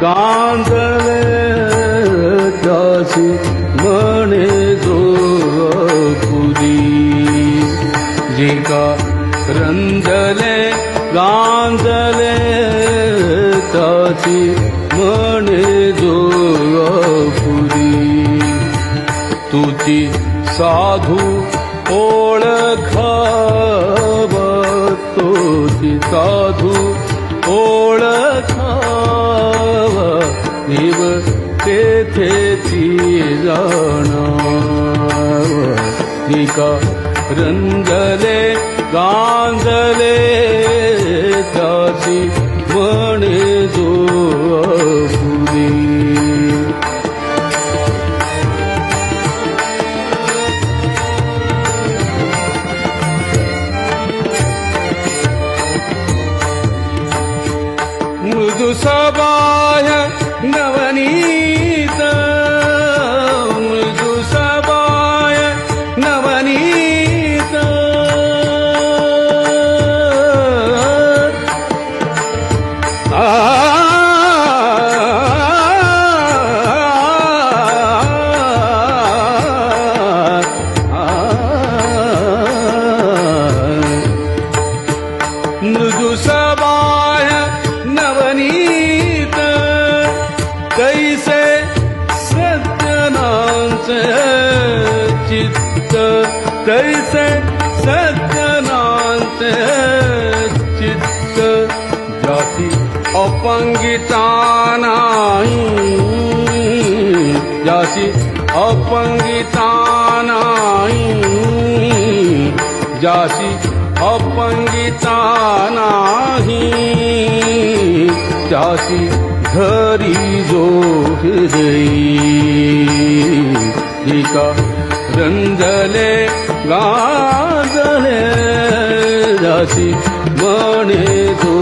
गांजले त्यासी म्हणे जो पुरी जे का रंजले गांजले त्यासी म्हणे जो पुरी तुझी साधू ओळखाव तुझी साधू ओळखाव देव तेथेची जाणाव निका रंजले गांजले त्याची म्हणे जो पुरी मृदु सबाय नवनीत मृदु सबाय नवनीत मृदु सबाय नवनीत कैसे सज्जनांचे चित्त कैसे सज्जनांचे चित्त जाती अपंगिता नाही जाती अपंगिता नाही जाती अपंगिता नाही त्यासी धरी जो हृदयी का रंजले गाजले जासी म्हणे जो